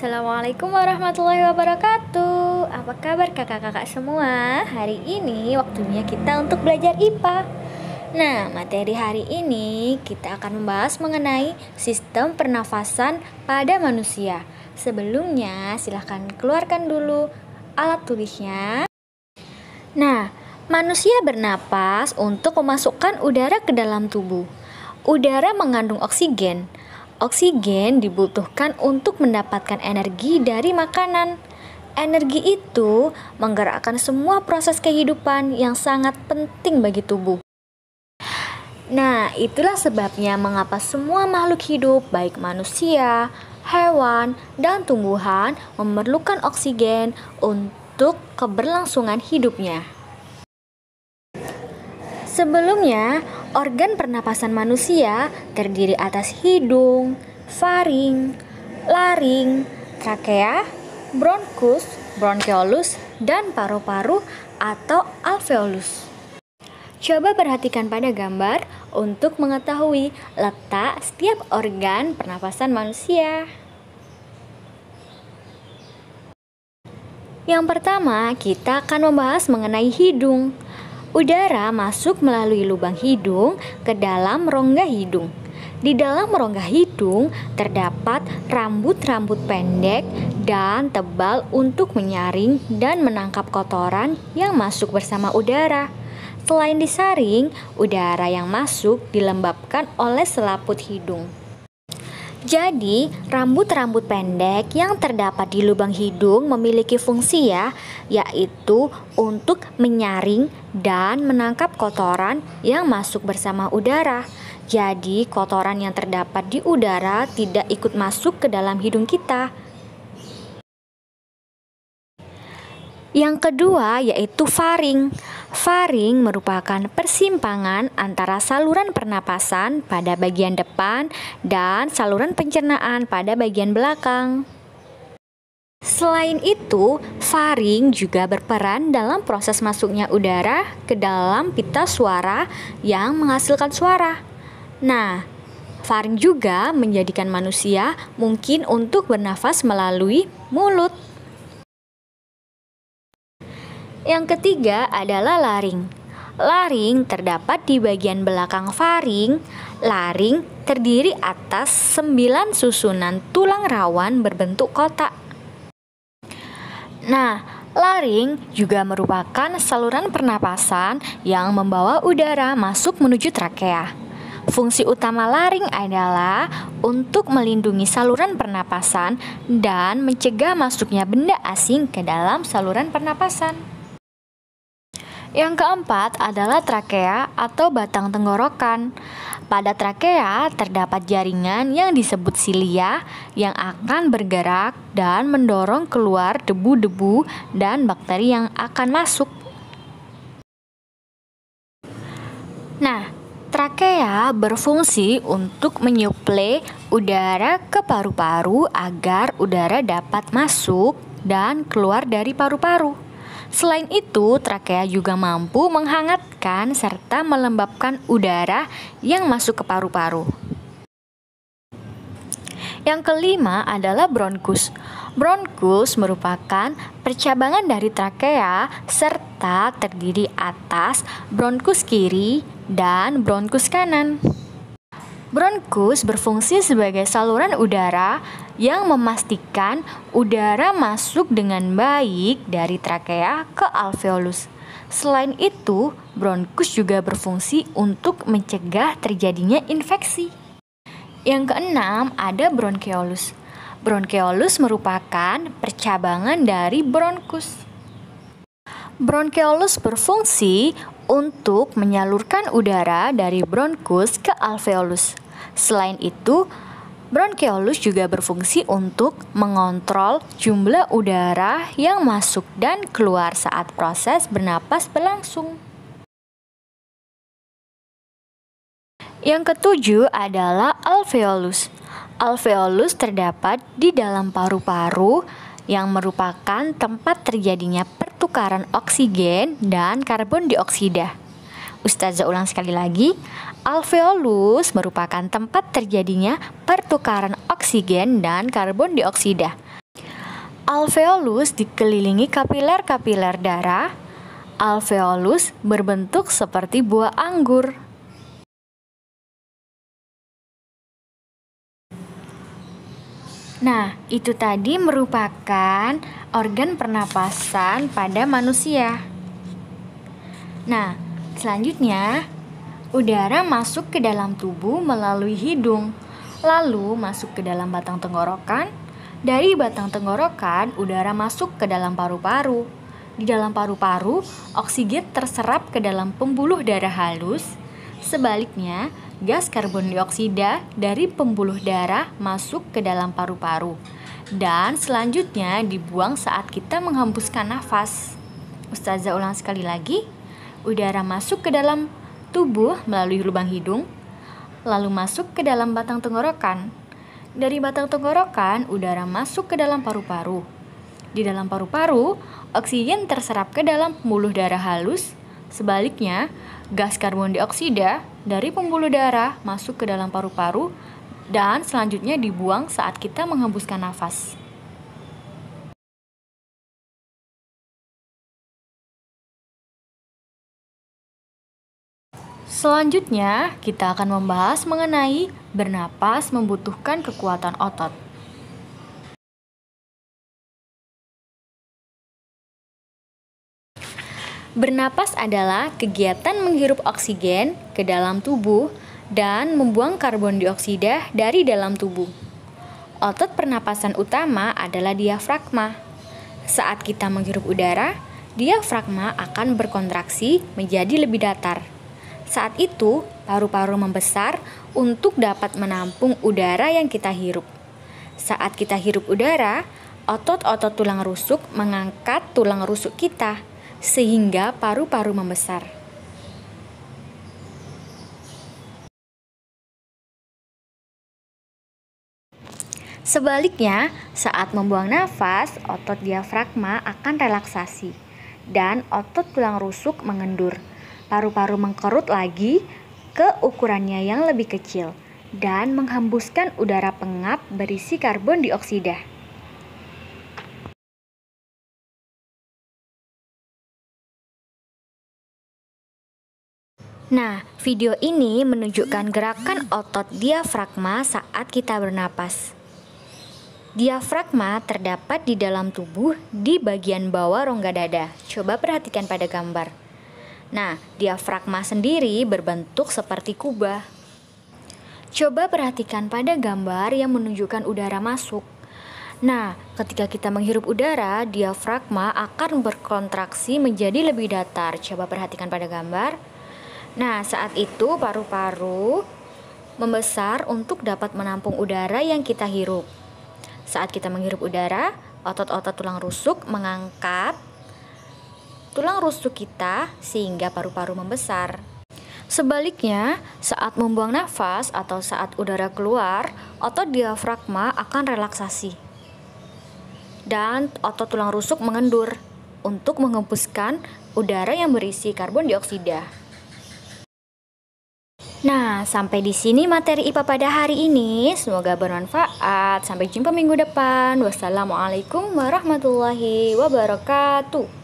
Assalamualaikum warahmatullahi wabarakatuh. Apa kabar kakak-kakak semua? Hari ini waktunya kita untuk belajar IPA. Nah, materi hari ini kita akan membahas mengenai sistem pernafasan pada manusia. Sebelumnya, silahkan keluarkan dulu alat tulisnya. Nah, manusia bernapas untuk memasukkan udara ke dalam tubuh. Udara mengandung oksigen. Oksigen dibutuhkan untuk mendapatkan energi dari makanan. Energi itu menggerakkan semua proses kehidupan yang sangat penting bagi tubuh. Nah, itulah sebabnya mengapa semua makhluk hidup, baik manusia, hewan, dan tumbuhan memerlukan oksigen untuk keberlangsungan hidupnya. Sebelumnya, organ pernapasan manusia terdiri atas hidung, faring, laring, trakea, bronkus, bronkeolus, dan paru-paru atau alveolus. Coba perhatikan pada gambar untuk mengetahui letak setiap organ pernapasan manusia. Yang pertama, kita akan membahas mengenai hidung. Udara masuk melalui lubang hidung ke dalam rongga hidung. Di dalam rongga hidung terdapat rambut-rambut pendek dan tebal untuk menyaring dan menangkap kotoran yang masuk bersama udara. Selain disaring, udara yang masuk dilembabkan oleh selaput hidung. Jadi, rambut-rambut pendek yang terdapat di lubang hidung memiliki fungsi yaitu untuk menyaring dan menangkap kotoran yang masuk bersama udara. Jadi, kotoran yang terdapat di udara tidak ikut masuk ke dalam hidung kita. Yang kedua yaitu faring. Faring merupakan persimpangan antara saluran pernapasan pada bagian depan dan saluran pencernaan pada bagian belakang. Selain itu, faring juga berperan dalam proses masuknya udara ke dalam pita suara yang menghasilkan suara. Nah, faring juga menjadikan manusia mungkin untuk bernafas melalui mulut. Yang ketiga adalah laring. Laring terdapat di bagian belakang faring. Laring terdiri atas 9 susunan tulang rawan berbentuk kotak. Nah, laring juga merupakan saluran pernapasan yang membawa udara masuk menuju trakea. Fungsi utama laring adalah untuk melindungi saluran pernapasan dan mencegah masuknya benda asing ke dalam saluran pernapasan. Yang keempat adalah trakea atau batang tenggorokan. Pada trakea terdapat jaringan yang disebut silia yang akan bergerak dan mendorong keluar debu-debu dan bakteri yang akan masuk. Nah, trakea berfungsi untuk menyuplai udara ke paru-paru agar udara dapat masuk dan keluar dari paru-paru. Selain itu, trakea juga mampu menghangatkan serta melembabkan udara yang masuk ke paru-paru. Yang kelima adalah bronkus. Bronkus merupakan percabangan dari trakea serta terdiri atas bronkus kiri dan bronkus kanan. Bronkus berfungsi sebagai saluran udara yang memastikan udara masuk dengan baik dari trakea ke alveolus. Selain itu, bronkus juga berfungsi untuk mencegah terjadinya infeksi. Yang keenam ada bronkeolus. Bronkeolus merupakan percabangan dari bronkus. Bronkeolus berfungsi untuk menyalurkan udara dari bronkus ke alveolus. Selain itu, bronkeolus juga berfungsi untuk mengontrol jumlah udara yang masuk dan keluar saat proses bernapas berlangsung. Yang ketujuh adalah alveolus. Alveolus terdapat di dalam paru-paru yang merupakan tempat terjadinya pertukaran oksigen dan karbon dioksida. Ustazah ulang sekali lagi, alveolus merupakan tempat terjadinya pertukaran oksigen dan karbon dioksida. Alveolus dikelilingi kapiler-kapiler darah. Alveolus berbentuk seperti buah anggur. Nah, itu tadi merupakan organ pernapasan pada manusia. Nah, selanjutnya udara masuk ke dalam tubuh melalui hidung, lalu masuk ke dalam batang tenggorokan. Dari batang tenggorokan, udara masuk ke dalam paru-paru. Di dalam paru-paru, oksigen terserap ke dalam pembuluh darah halus. Sebaliknya, gas karbon dioksida dari pembuluh darah masuk ke dalam paru-paru. Dan selanjutnya dibuang saat kita menghembuskan nafas. Ustazah ulang sekali lagi. Udara masuk ke dalam tubuh melalui lubang hidung, lalu masuk ke dalam batang tenggorokan. Dari batang tenggorokan, udara masuk ke dalam paru-paru. Di dalam paru-paru, oksigen terserap ke dalam pembuluh darah halus. Sebaliknya, gas karbon dioksida dari pembuluh darah masuk ke dalam paru-paru dan selanjutnya dibuang saat kita menghembuskan nafas. Selanjutnya, kita akan membahas mengenai bernapas membutuhkan kekuatan otot. Bernapas adalah kegiatan menghirup oksigen ke dalam tubuh dan membuang karbon dioksida dari dalam tubuh. Otot pernapasan utama adalah diafragma. Saat kita menghirup udara, diafragma akan berkontraksi menjadi lebih datar. Saat itu, paru-paru membesar untuk dapat menampung udara yang kita hirup. Saat kita hirup udara, otot-otot tulang rusuk mengangkat tulang rusuk kita, sehingga paru-paru membesar. Sebaliknya, saat membuang nafas, otot diafragma akan relaksasi, dan otot tulang rusuk mengendur. Paru-paru mengkerut lagi ke ukurannya yang lebih kecil dan menghembuskan udara pengap berisi karbon dioksida. Nah, video ini menunjukkan gerakan otot diafragma saat kita bernapas. Diafragma terdapat di dalam tubuh di bagian bawah rongga dada. Coba perhatikan pada gambar. Nah, diafragma sendiri berbentuk seperti kubah. Coba perhatikan pada gambar yang menunjukkan udara masuk. Nah, ketika kita menghirup udara, diafragma akan berkontraksi menjadi lebih datar. Coba perhatikan pada gambar. Nah, saat itu paru-paru membesar untuk dapat menampung udara yang kita hirup. Saat kita menghirup udara, otot-otot tulang rusuk mengangkat tulang rusuk kita sehingga paru-paru membesar. Sebaliknya, saat membuang nafas atau saat udara keluar, otot diafragma akan relaksasi. Dan otot tulang rusuk mengendur untuk menghembuskan udara yang berisi karbon dioksida. Nah, sampai di sini materi IPA pada hari ini. Semoga bermanfaat. Sampai jumpa minggu depan. Wassalamualaikum warahmatullahi wabarakatuh.